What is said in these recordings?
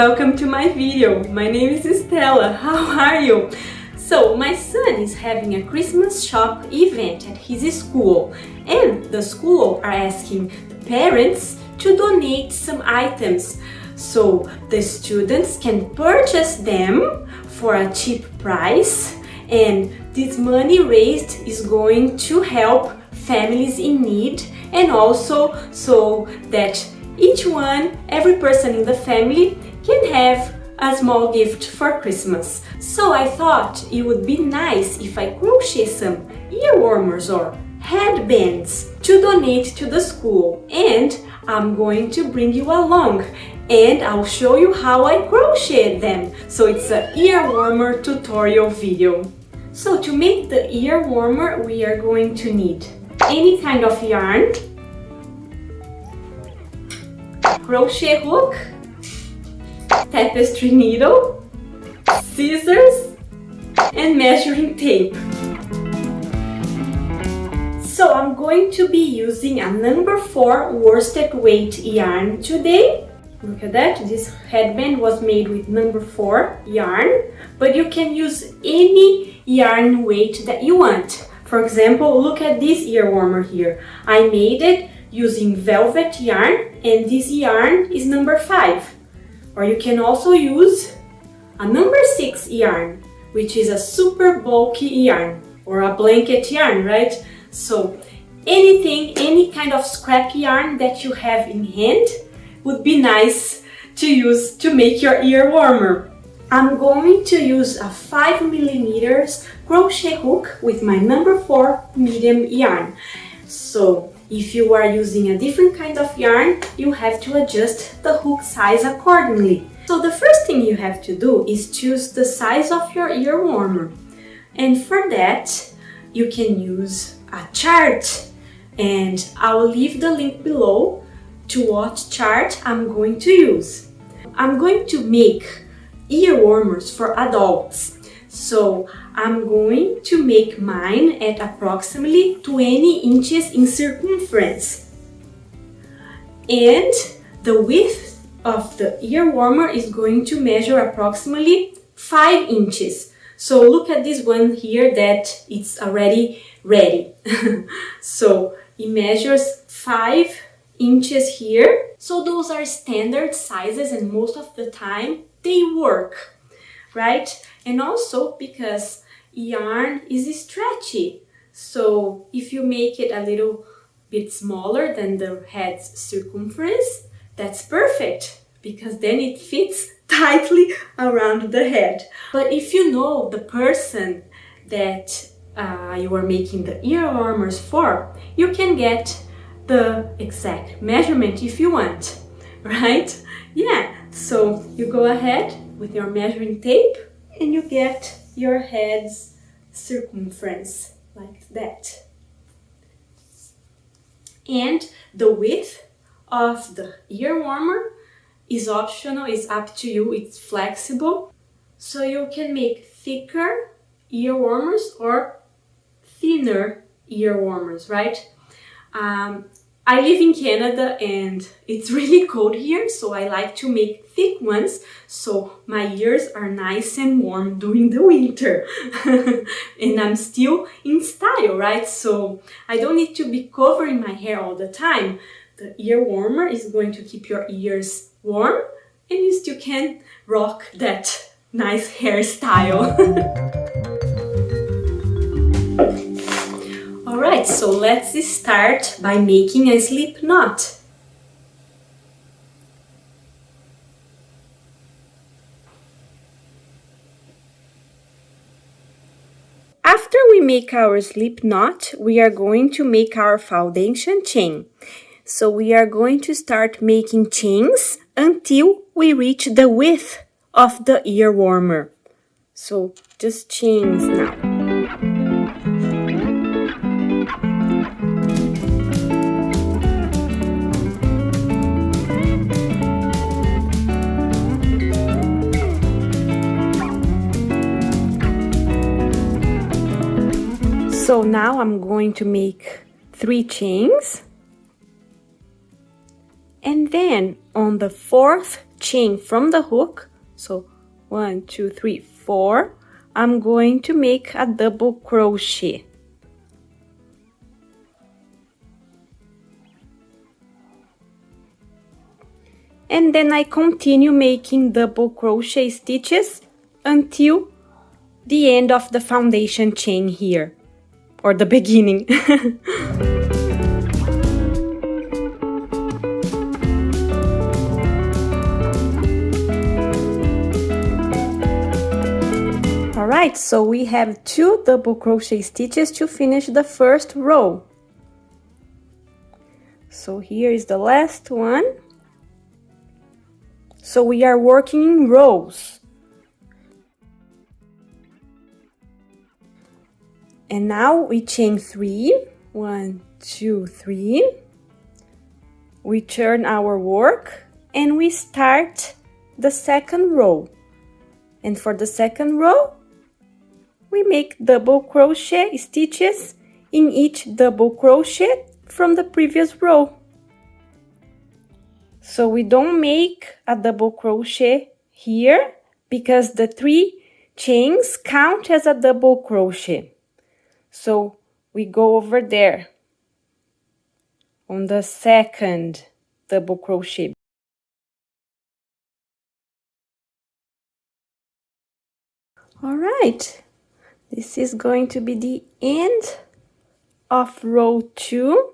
welcome to my video. My name is Estela. How are you? So, my son is having a Christmas shop event at his school, and the school are asking the parents to donate some items so the students can purchase them for a cheap price, and this money raised is going to help families in need, and also so that every person in the family can have a small gift for Christmas. So I thought it would be nice if I crochet some ear warmers or headbands to donate to the school, and I'm going to bring you along and I'll show you how I crochet them. So it's an ear warmer tutorial video. So to make the ear warmer, we are going to need any kind of yarn, crochet hook, tapestry needle, scissors, and measuring tape. So I'm going to be using a number 4 worsted weight yarn today. Look at that, this headband was made with number 4 yarn, but you can use any yarn weight that you want. For example, look at this ear warmer here. I made it using velvet yarn, and this yarn is number 5. Or you can also use a number 6 yarn, which is a super bulky yarn, or a blanket yarn, right? So any kind of scrap yarn that you have in hand would be nice to use to make your ear warmer. I'm going to use a 5mm crochet hook with my number 4 medium yarn. So if you are using a different kind of yarn, you have to adjust the hook size accordingly. So the first thing you have to do is choose the size of your ear warmer. And for that, you can use a chart. And I'll leave the link below to what chart I'm going to use. I'm going to make ear warmers for adults. So I'm going to make mine at approximately 20 inches in circumference. And the width of the ear warmer is going to measure approximately 5 inches. So look at this one here that it's already ready. So it measures 5 inches here. So those are standard sizes, and most of the time they work, right? And also because yarn is stretchy, so if you make it a little bit smaller than the head's circumference, that's perfect, because then it fits tightly around the head. But if you know the person that you are making the ear warmers for, you can get the exact measurement if you want, right? Yeah, so you go ahead with your measuring tape and you get your head's circumference like that. And the width of the ear warmer is optional, it's up to you, it's flexible. So you can make thicker ear warmers or thinner ear warmers, right? I live in Canada and it's really cold here, so I like to make thick ones so my ears are nice and warm during the winter. And I'm still in style, right? So I don't need to be covering my hair all the time. The ear warmer is going to keep your ears warm, and you still can rock that nice hairstyle. Alright, so let's start by making a slip knot. After we make our slip knot, we are going to make our foundation chain. So we are going to start making chains until we reach the width of the ear warmer. So just chains now. So now I'm going to make 3 chains, and then on the 4th chain from the hook, so 1, 2, 3, 4, I'm going to make a double crochet. And then I continue making double crochet stitches until the end of the foundation chain here, or the beginning. Alright, so we have 2 double crochet stitches to finish the first row. So here is the last one. So we are working in rows. And now we chain 3, 1, 2, 3. We turn our work and we start the second row. And for the second row, we make double crochet stitches in each double crochet from the previous row. So we don't make a double crochet here because the 3 chains count as a double crochet. So we go over there on the second double crochet. All right, this is going to be the end of row 2.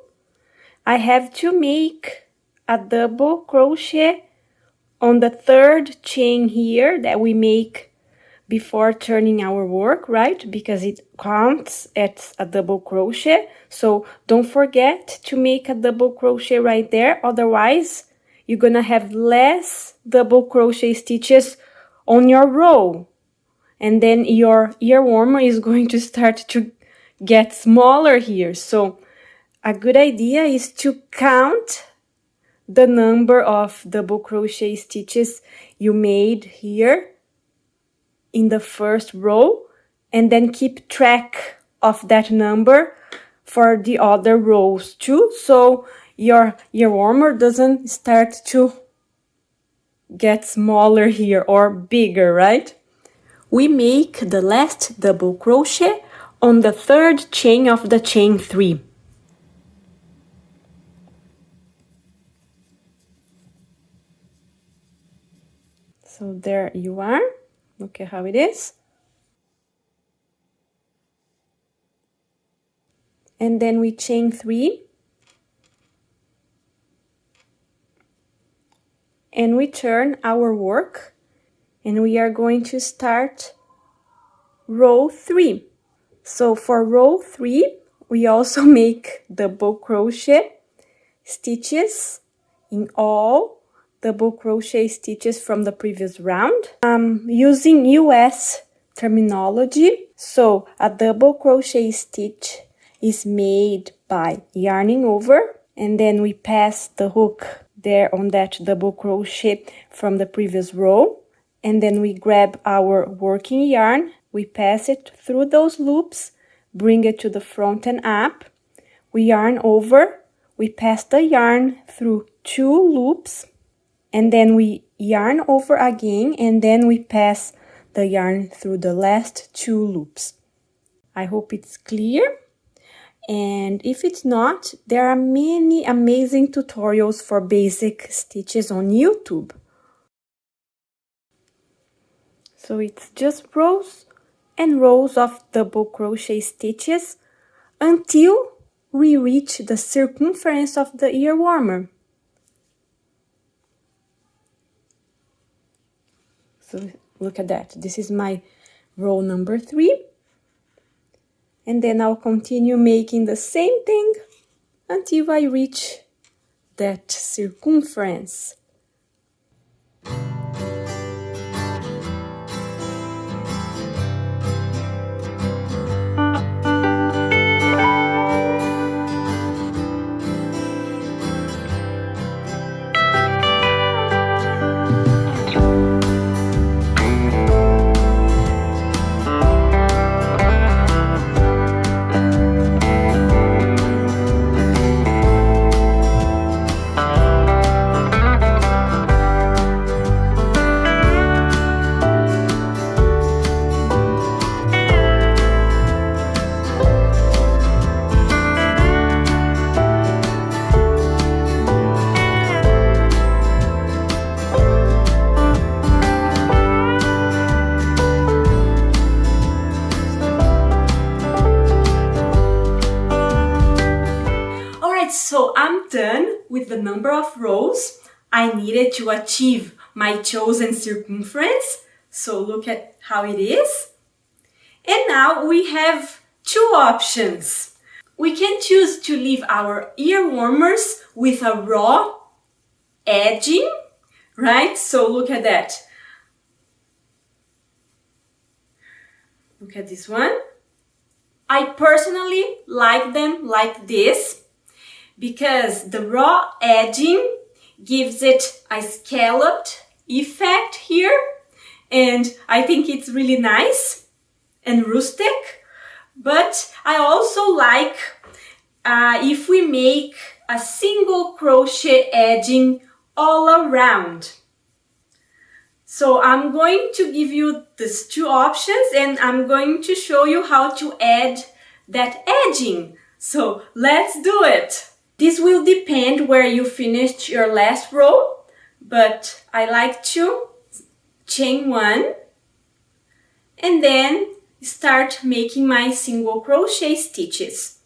I have to make a double crochet on the 3rd chain here that we make before turning our work, right? Because it counts as a double crochet. So don't forget to make a double crochet right there. Otherwise, you're gonna have less double crochet stitches on your row. And then your ear warmer is going to start to get smaller here. So a good idea is to count the number of double crochet stitches you made here in the first row, and then keep track of that number for the other rows too, so your ear warmer doesn't start to get smaller here or bigger, right? We make the last double crochet on the 3rd chain of the chain 3. So there you are. Look at how it is. And then we chain 3. And we turn our work. And we are going to start row 3. So for row 3, we also make double crochet stitches in all double crochet stitches from the previous round. Using US terminology, so a double crochet stitch is made by yarning over, and then we pass the hook there on that double crochet from the previous row, and then we grab our working yarn, we pass it through those loops, bring it to the front and up, we yarn over, we pass the yarn through 2 loops, and then we yarn over again, and then we pass the yarn through the last 2 loops. I hope it's clear. And if it's not, there are many amazing tutorials for basic stitches on YouTube. So it's just rows and rows of double crochet stitches until we reach the circumference of the ear warmer. So look at that. This is my row number 3. And then I'll continue making the same thing until I reach that circumference. So I'm done with the number of rows I needed to achieve my chosen circumference. So look at how it is. And now we have two options. We can choose to leave our ear warmers with a raw edging, right? So look at that. Look at this one. I personally like them like this because the raw edging gives it a scalloped effect here, and I think it's really nice and rustic. But I also like if we make a single crochet edging all around. So I'm going to give you these two options and I'm going to show you how to add that edging. So let's do it. This will depend where you finished your last row, but I like to chain one and then start making my single crochet stitches.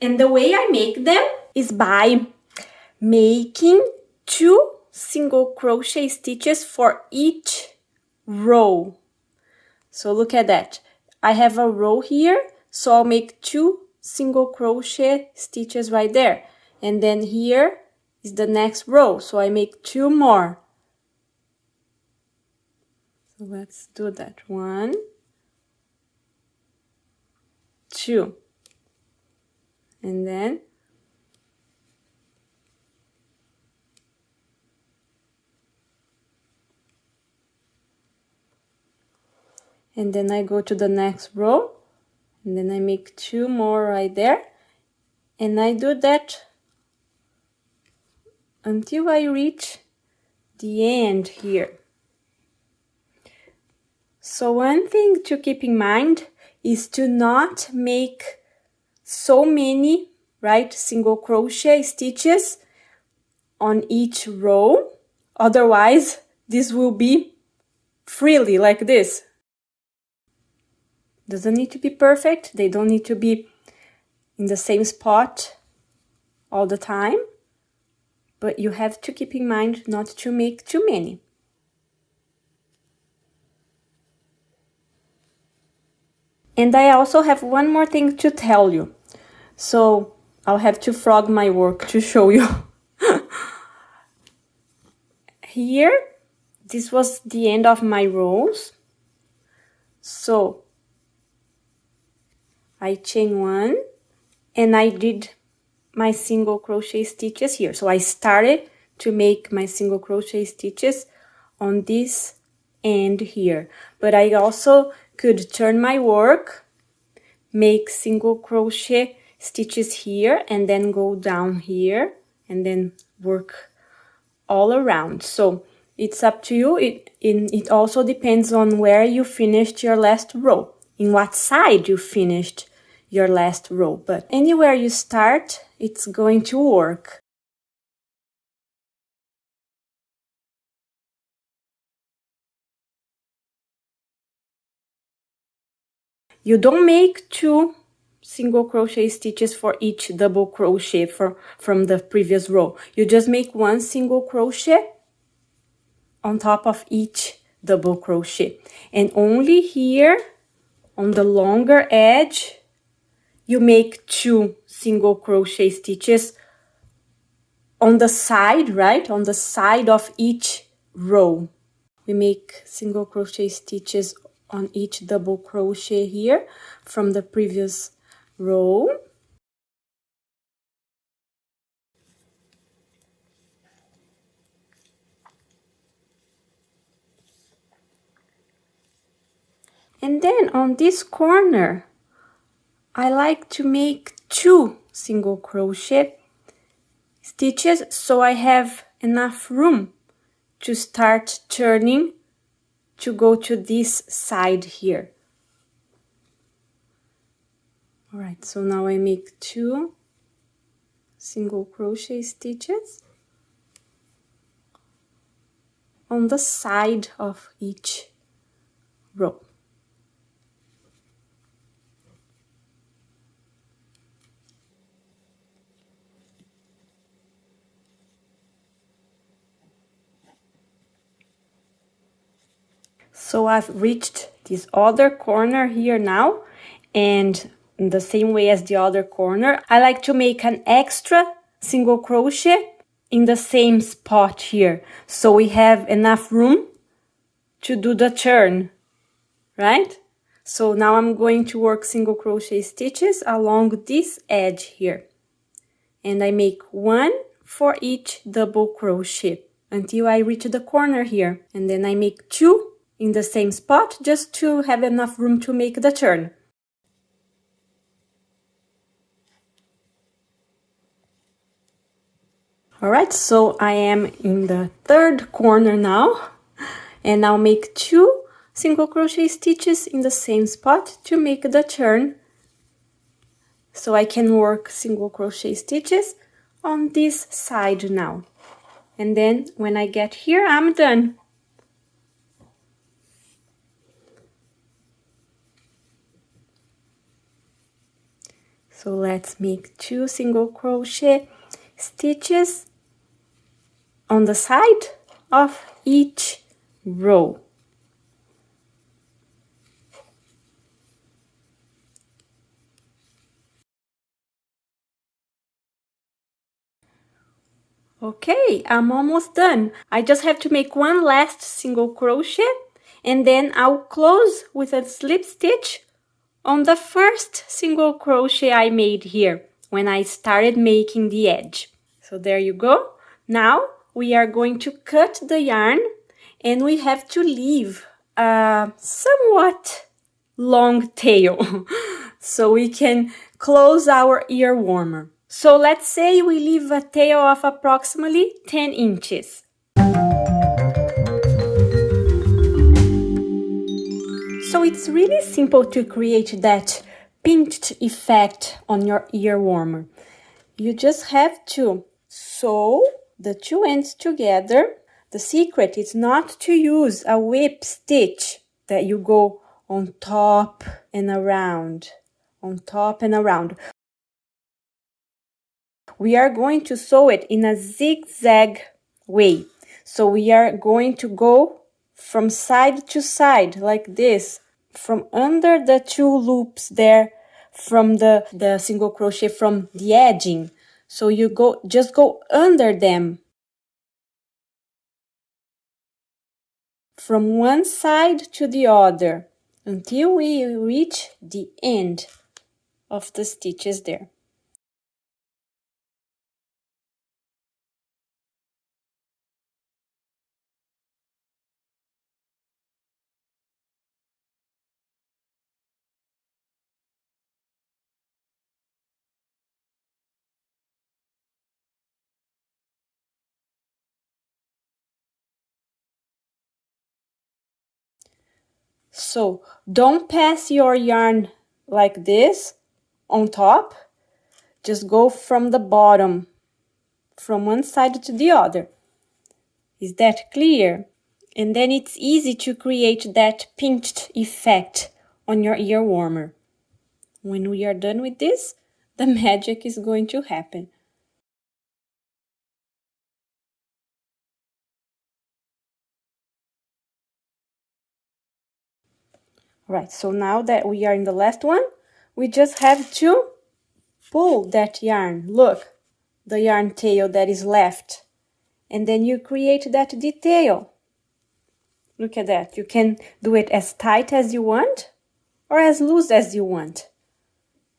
And the way I make them is by making 2 single crochet stitches for each row. So look at that. I have a row here, so I'll make 2 single crochet stitches right there. And then here is the next row, so I make 2 more. So let's do that. 1, 2. And then I go to the next row and then I make 2 more right there, and I do that until I reach the end here. So one thing to keep in mind is to not make so many, right, single crochet stitches on each row, otherwise this will be frilly like this. Doesn't need to be perfect, they don't need to be in the same spot all the time, but you have to keep in mind not to make too many. And I also have one more thing to tell you. So I'll have to frog my work to show you. Here, this was the end of my rows. So I chain 1 and I did my single crochet stitches here. So I started to make my single crochet stitches on this end here. But I also could turn my work, make single crochet stitches here and then go down here and then work all around. So it's up to you. It also depends on where you finished your last row, in what side you finished your last row, but anywhere you start, it's going to work. You don't make 2 single crochet stitches for each double crochet from the previous row. You just make 1 single crochet on top of each double crochet, and only here on the longer edge you make 2 single crochet stitches on the side, right? On the side of each row. We make single crochet stitches on each double crochet here from the previous row. And then on this corner, I like to make 2 single crochet stitches so I have enough room to start turning to go to this side here. All right, so now I make 2 single crochet stitches on the side of each row. So I've reached this other corner here now, and in the same way as the other corner, I like to make an extra single crochet in the same spot here, so we have enough room to do the turn, right? So now I'm going to work single crochet stitches along this edge here, and I make 1 for each double crochet until I reach the corner here, and then I make 2 in the same spot just to have enough room to make the turn. Alright, so I am in the third corner now, and I'll make 2 single crochet stitches in the same spot to make the turn, so I can work single crochet stitches on this side now. And then when I get here, I'm done. So let's make 2 single crochet stitches on the side of each row. Okay, I'm almost done. I just have to make 1 last single crochet, and then I'll close with a slip stitch on the first single crochet I made here when I started making the edge. So there you go. Now we are going to cut the yarn, and we have to leave a somewhat long tail so we can close our ear warmer. So let's say we leave a tail of approximately 10 inches. So it's really simple to create that pinched effect on your ear warmer. You just have to sew the 2 ends together. The secret is not to use a whip stitch that you go on top and around, on top and around. We are going to sew it in a zigzag way. So we are going to go from side to side like this, from under the 2 loops there, from the single crochet from the edging. So you just go under them from one side to the other until we reach the end of the stitches there. So don't pass your yarn like this on top. Just go from the bottom, from one side to the other. Is that clear? And then it's easy to create that pinched effect on your ear warmer. When we are done with this, the magic is going to happen. Right, so now that we are in the last one, we just have to pull that yarn. Look, the yarn tail that is left. And then you create that detail. Look at that. You can do it as tight as you want or as loose as you want.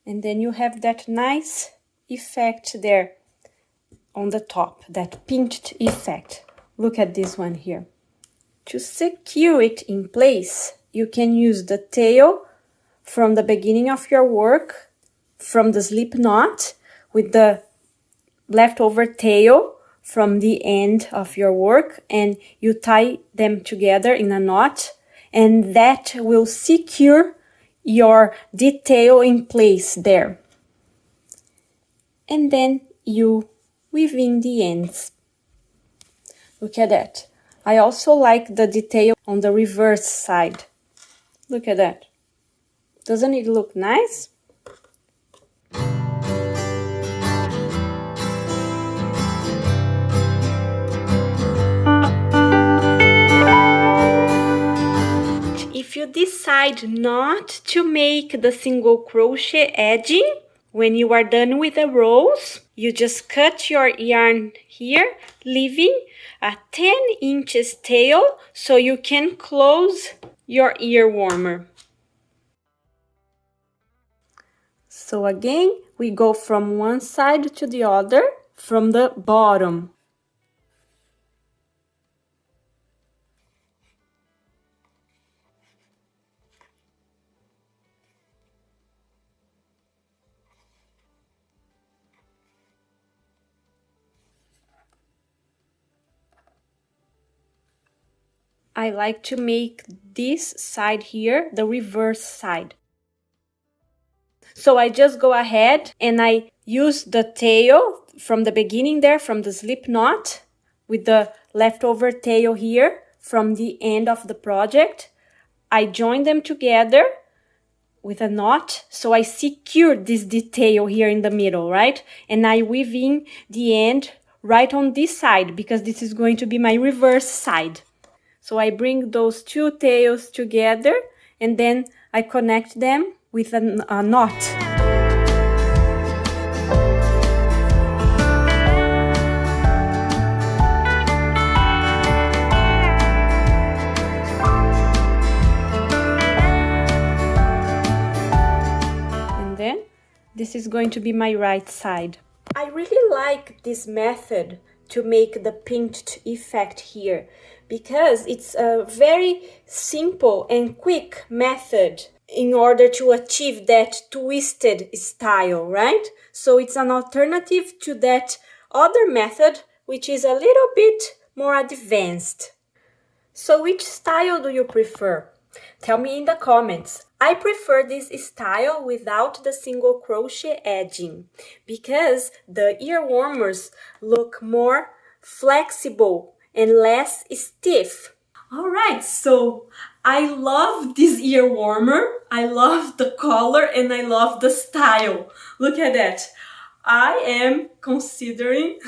And then you have that nice effect there on the top, that pinched effect. Look at this one here. To secure it in place, you can use the tail from the beginning of your work, from the slip knot, with the leftover tail from the end of your work, and you tie them together in a knot, and that will secure your detail in place there. And then you weave in the ends. Look at that. I also like the detail on the reverse side. Look at that. Doesn't it look nice? if you decide not to make the single crochet edging, when you are done with the rows, you just cut your yarn here, leaving a 10 inches tail so you can close your ear warmer. So again, we go from one side to the other, from the bottom. I like to make this side here the reverse side. So I just go ahead and I use the tail from the beginning there, from the slip knot, with the leftover tail here from the end of the project. I join them together with a knot, so I secure this detail here in the middle, right? And I weave in the end right on this side, because this is going to be my reverse side. So I bring those two tails together and then I connect them with a knot. And then this is going to be my right side. I really like this method to make the pinched effect here, because it's a very simple and quick method in order to achieve that twisted style, right? So it's an alternative to that other method, which is a little bit more advanced. So which style do you prefer? Tell me in the comments. I prefer this style without the single crochet edging, because the ear warmers look more flexible and less stiff. All right, so I love this ear warmer. I love the color and I love the style. Look at that. I am considering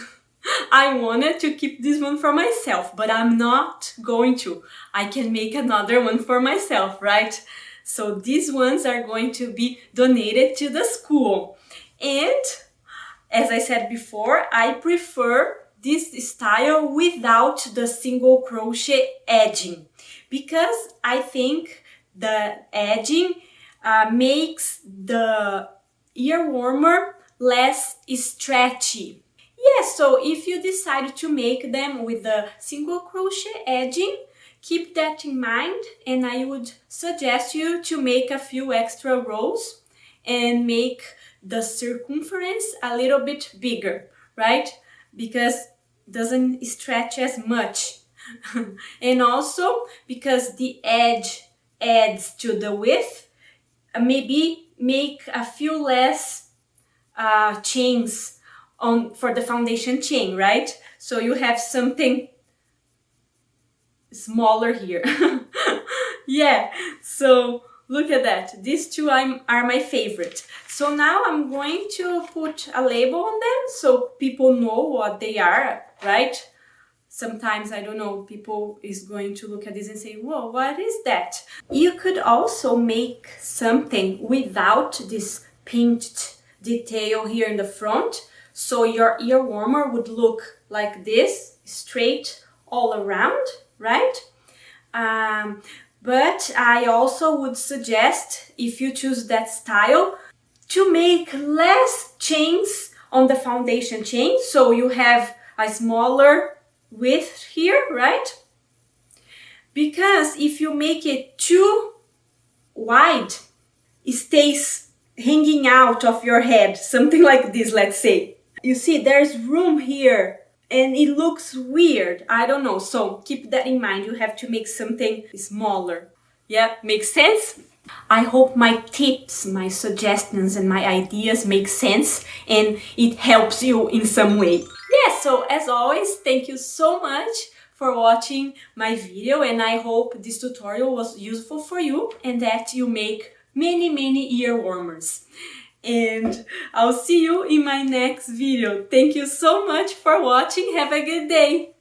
I wanted to keep this one for myself, but I'm not going to. I can make another one for myself, right? So these ones are going to be donated to the school. And as I said before, I prefer this style without the single crochet edging, because I think the edging makes the ear warmer less stretchy. Yes, so if you decide to make them with the single crochet edging, keep that in mind, and I would suggest you to make a few extra rows and make the circumference a little bit bigger, right? Because it doesn't stretch as much. And also because the edge adds to the width, maybe make a few less chains for the foundation chain, right? So you have something smaller here. Yeah, so look at that. These two are my favorite. So now I'm going to put a label on them so people know what they are, right? Sometimes, I don't know, people is going to look at this and say, whoa, what is that? You could also make something without this pinched detail here in the front. So your ear warmer would look like this, straight all around, right? But I also would suggest, if you choose that style, to make less chains on the foundation chain. So you have a smaller width here, right? Because if you make it too wide, it stays hanging out of your head, something like this, let's say. You see, there's room here and it looks weird. I don't know. So keep that in mind. You have to make something smaller. Yeah, makes sense? I hope my tips, my suggestions and my ideas make sense and it helps you in some way. Yeah, so as always, thank you so much for watching my video, and I hope this tutorial was useful for you and that you make many ear warmers. And I'll see you in my next video. Thank you so much for watching. Have a good day.